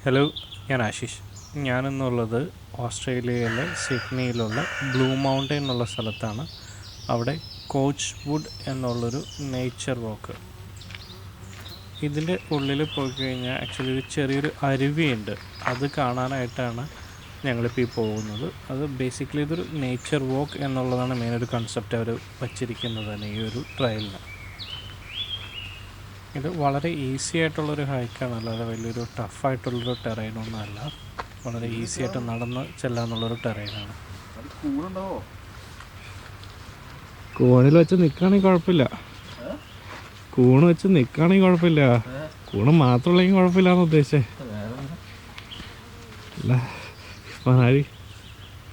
Hello, ഞാൻ ആശിഷ്. ഞാനെന്നുള്ളത് ഓസ്ട്രേലിയയിലെ സിഡ്നിയിലുള്ള blue mountain എന്നുള്ള സ്ഥലത്താണ്. അവിടെ കോച്ച് വുഡ് എന്നുള്ളൊരു നേച്ചർ വാക്ക്. ഇതിൻ്റെ ഉള്ളിൽ പോയി കഴിഞ്ഞാൽ ആക്ച്വലി ഒരു ചെറിയൊരു അരുവിയുണ്ട്. അത് കാണാനായിട്ടാണ് ഞങ്ങളിപ്പോൾ ഈ പോകുന്നത്. അത് ബേസിക്കലി ഇതൊരു നേച്ചർ വാക്ക് എന്നുള്ളതാണ് മെയിൻ ഒരു കൺസെപ്റ്റ് അവർ വച്ചിരിക്കുന്നത് തന്നെ ഈ ഒരു ട്രയലിന്. ഇത് വളരെ ഈസി ആയിട്ടുള്ളൊരു ഹൈക്കാണ്, അല്ലാതെ വലിയൊരു ടഫായിട്ടുള്ളൊരു ടെറൈനൊന്നും അല്ല. വളരെ ഈസി ആയിട്ട് നടന്ന് ചെല്ലാന്നുള്ളൊരു ടെറൈനാണ്. കൂണിൽ വെച്ച് നിൽക്കുകയാണെങ്കിൽ കുഴപ്പമില്ല. കൂണ് വെച്ച് നിൽക്കുകയാണെങ്കിൽ കുഴപ്പമില്ല. കൂണ് മാത്രമുള്ളെങ്കിൽ കുഴപ്പമില്ലാന്ന് ഉദ്ദേശിച്ചേ. അല്ല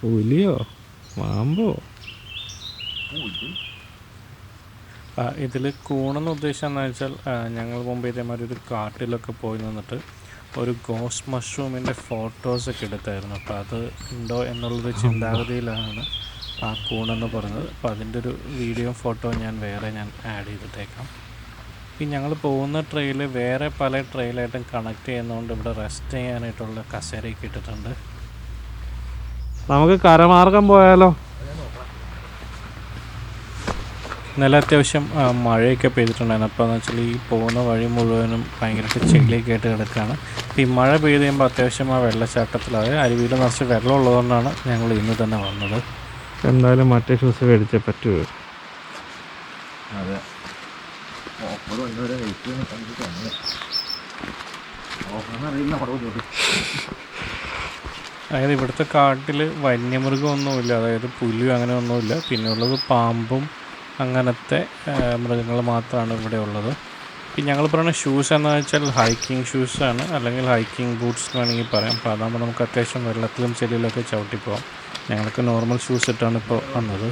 പുലിയോ പാമ്പോ? ഇതിൽ കൂണെന്ന് ഉദ്ദേശിച്ചതെന്ന് വെച്ചാൽ ഞങ്ങൾ മുമ്പ് ഇതേമാതിരി ഒരു കാട്ടിലൊക്കെ പോയി നിന്നിട്ട് ഒരു ഗോസ്റ്റ് മഷ്റൂമിൻ്റെ ഫോട്ടോസൊക്കെ എടുത്തായിരുന്നു. അപ്പോൾ അത് ഉണ്ടോ എന്നുള്ളൊരു ചിന്താഗതിയിലാണ് ആ കൂണെന്ന് പറഞ്ഞത്. അപ്പോൾ അതിൻ്റെ ഒരു വീഡിയോ ഫോട്ടോ ഞാൻ ആഡ് ചെയ്തിട്ടേക്കാം. ഈ ഞങ്ങൾ പോകുന്ന ട്രെയിൽ വേറെ പല ട്രെയിലായിട്ടും കണക്ട് ചെയ്യുന്നതുകൊണ്ട് ഇവിടെ റെസ്റ്റ് ചെയ്യാനായിട്ടുള്ള കസേരയൊക്കെ ഇട്ടിട്ടുണ്ട്. നമുക്ക് കരമാർഗം പോയാലോ? ഇന്നലെ അത്യാവശ്യം മഴയൊക്കെ പെയ്തിട്ടുണ്ടായിരുന്നു. അപ്പോൾ എന്ന് വെച്ചാൽ ഈ പോകുന്ന വഴി മുഴുവനും ഭയങ്കരമായിട്ട് ചെളിയൊക്കെ ആയിട്ട് കിടക്കുകയാണ്. ഈ മഴ പെയ്ത് കഴിയുമ്പോൾ അത്യാവശ്യം ആ വെള്ളച്ചാട്ടത്തിൽ, അതായത് അരുവിയിൽ നിറച്ച് വെള്ളം ഉള്ളതുകൊണ്ടാണ് ഞങ്ങൾ ഇന്ന് തന്നെ വന്നത്. എന്തായാലും മറ്റേ ഷൂസ് മേടിച്ചേ പറ്റൂ. അതെ, അതായത് ഇവിടുത്തെ കാട്ടിൽ വന്യമൃഗമൊന്നുമില്ല, അതായത് പുലിയോ അങ്ങനെ ഒന്നുമില്ല. പിന്നെ ഉള്ളത് പാമ്പും അങ്ങനത്തെ മൃഗങ്ങൾ മാത്രമാണ് ഇവിടെ ഉള്ളത്. പിന്നെ ഞങ്ങൾ പറയുന്ന ഷൂസ് എന്ന് വെച്ചാൽ ഹൈക്കിംഗ് ഷൂസാണ്, അല്ലെങ്കിൽ ഹൈക്കിംഗ് ബൂട്ട്സ് വേണമെങ്കിൽ പറയാം. അപ്പോൾ അതാകുമ്പോൾ നമുക്ക് അത്യാവശ്യം വെള്ളത്തിലും ചെളിയിലൊക്കെ ചവിട്ടിപ്പോകാം. ഞങ്ങൾക്ക് നോർമൽ ഷൂസ് ഇട്ടാണ് ഇപ്പോൾ വന്നത്.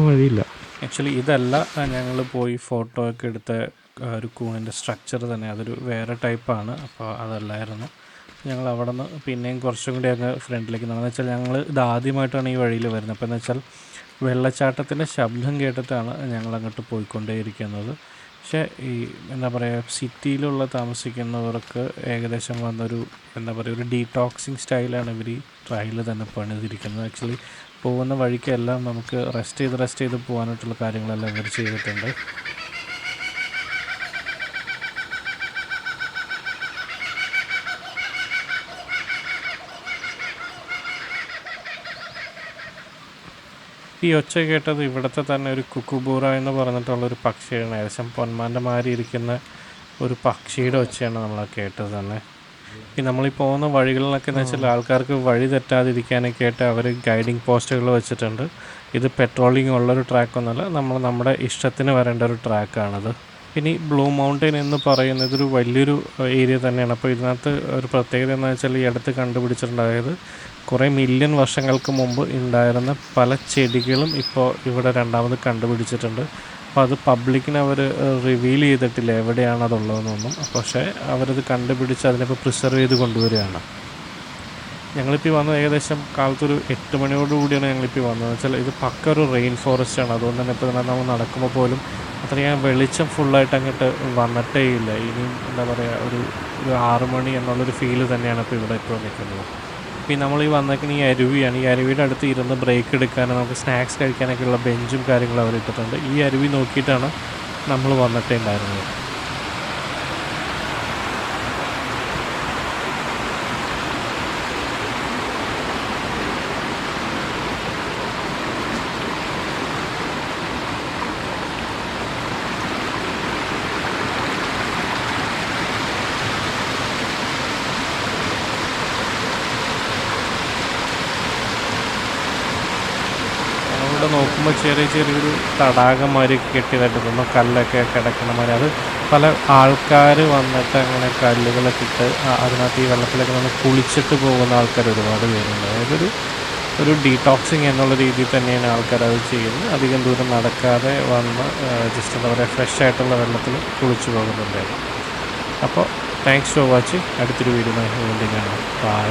വഴിയില്ല. ആക്ച്വലി ഇതല്ല ഞങ്ങൾ പോയി ഫോട്ടോ ഒക്കെ എടുത്ത ഒരു കൂണിൻ്റെ സ്ട്രക്ചർ തന്നെ, അതൊരു വേറെ ടൈപ്പാണ്. അപ്പോൾ അതല്ലായിരുന്നു. ഞങ്ങൾ അവിടെ നിന്ന് പിന്നെയും കുറച്ചും കൂടി അങ്ങ് ഫ്രണ്ടിലേക്ക് നടന്നു വെച്ചാൽ ഞങ്ങൾ ഇത് ആദ്യമായിട്ടാണ് ഈ വഴിയിൽ വരുന്നത്. അപ്പോൾ എന്ന് വെച്ചാൽ വെള്ളച്ചാട്ടത്തിൻ്റെ ശബ്ദം കേട്ടിട്ടാണ് ഞങ്ങൾ അങ്ങോട്ട് പോയിക്കൊണ്ടേയിരിക്കുന്നത്. പക്ഷേ ഈ എന്താ പറയുക, സിറ്റിയിലുള്ള താമസിക്കുന്നവർക്ക് ഏകദേശം വന്നൊരു ഒരു ഡീടോക്സിങ് സ്റ്റൈലാണ് ഇവർ ഈ ട്രയൽ തന്നെ പണിതിരിക്കുന്നത്. ആക്ച്വലി പോകുന്ന വഴിക്കെല്ലാം നമുക്ക് റെസ്റ്റ് ചെയ്ത് പോകാനായിട്ടുള്ള കാര്യങ്ങളെല്ലാം ഇവർ ചെയ്തിട്ടുണ്ട്. ഈ ഒച്ച കേട്ടത് ഇവിടുത്തെ തന്നെ ഒരു കുക്കുബൂറ എന്ന് പറഞ്ഞിട്ടുള്ളൊരു പക്ഷിയാണ്. ഏകദേശം പൊന്മാൻ്റെ മാതിരി ഇരിക്കുന്ന ഒരു പക്ഷിയുടെ ഒച്ചയാണ് നമ്മൾ കേട്ടത് തന്നെ. ഈ നമ്മളീ പോകുന്ന വഴികളിലൊക്കെ എന്ന് വെച്ചാൽ ആൾക്കാർക്ക് വഴി തെറ്റാതിരിക്കാനൊക്കെ ആയിട്ട് അവർ ഗൈഡിങ് പോസ്റ്റുകൾ വെച്ചിട്ടുണ്ട്. ഇത് പെട്രോളിങ് ഉള്ളൊരു ട്രാക്കൊന്നുമല്ല, നമ്മുടെ ഇഷ്ടത്തിന് വരേണ്ട ഒരു ട്രാക്കാണത്. പിന്നെ ഈ ബ്ലൂ മൗണ്ടൻ എന്ന് പറയുന്നത് ഒരു വലിയൊരു ഏരിയ തന്നെയാണ്. അപ്പോൾ ഇതിനകത്ത് ഒരു പ്രത്യേകത എന്ന് വെച്ചാൽ ഈ അടുത്ത് കണ്ടുപിടിച്ചിട്ടുണ്ട്, അതായത് കുറേ മില്യൺ വർഷങ്ങൾക്ക് മുമ്പ് ഉണ്ടായിരുന്ന പല ചെടികളും ഇപ്പോൾ ഇവിടെ രണ്ടാമത് കണ്ടുപിടിച്ചിട്ടുണ്ട്. അപ്പോൾ അത് പബ്ലിക്കിന് അവർ റിവീൽ ചെയ്തിട്ടില്ല എവിടെയാണ് അതുള്ളതെന്നൊന്നും. പക്ഷേ അവരത് കണ്ടുപിടിച്ച് അതിനിപ്പോൾ പ്രിസർവ് ചെയ്ത് കൊണ്ടുവരികയാണ്. ഞങ്ങളിപ്പോൾ വന്നത് ഏകദേശം കാലത്തൊരു 8 മണിയോടുകൂടിയാണ് ഞങ്ങളിപ്പോൾ വന്നത്. വെച്ചാൽ ഇത് പക്ക ഒരു റെയിൻ ഫോറസ്റ്റാണ്. അതുകൊണ്ട് തന്നെ ഇപ്പോൾ നമ്മൾ നടക്കുമ്പോൾ പോലും അത്രയും വെളിച്ചം ഫുള്ളായിട്ട് അങ്ങോട്ട് വന്നിട്ടേ ഇല്ല. ഇനിയും എന്താ പറയുക, ഒരു 6 മണി എന്നുള്ളൊരു ഫീല് തന്നെയാണ് ഇപ്പോൾ ഇവിടെ ഇപ്പോൾ നിൽക്കുന്നത്. പിന്നെ നമ്മൾ ഈ വന്നേക്കുന്ന ഈ അരുവിയാണ്. ഈ അരുവിയുടെ അടുത്ത് ഇരുന്ന് ബ്രേക്ക് എടുക്കാനും നമുക്ക് സ്നാക്സ് കഴിക്കാനൊക്കെയുള്ള ബെഞ്ചും കാര്യങ്ങളും അവർ ഇട്ടിട്ടുണ്ട്. ഈ അരുവി നോക്കിയിട്ടാണ് നമ്മൾ വന്നിട്ടേ ഉണ്ടായിരുന്നത്. ഇവിടെ നോക്കുമ്പോൾ ചെറിയൊരു തടാകമാതിരി കെട്ടിയതായിട്ട് തോന്നുന്നു, കല്ലൊക്കെ കിടക്കുന്ന മാതിരി. അത് പല ആൾക്കാർ വന്നിട്ട് അങ്ങനെ കല്ലുകളൊക്കെ ഇട്ട് അതിനകത്ത് ഈ വെള്ളത്തിലൊക്കെ നമ്മൾ കുളിച്ചിട്ട് പോകുന്ന ആൾക്കാർ ഒരുപാട് പേരുണ്ട്. അതായത് ഒരു ഡീടോക്സിങ് എന്നുള്ള രീതിയിൽ തന്നെയാണ് ആൾക്കാർ അത് ചെയ്യുന്നത്. അധികം ദൂരം നടക്കാതെ വന്ന് ജസ്റ്റ് എന്താ പറയുക, ഫ്രഷ് ആയിട്ടുള്ള വെള്ളത്തിൽ കുളിച്ച് പോകുന്നുണ്ടായിരുന്നു. അപ്പോൾ താങ്ക്സ് ഫോർ വാച്ചിങ്. അടുത്തൊരു വീഡിയോ വേണ്ടി കാണാം. ബൈ.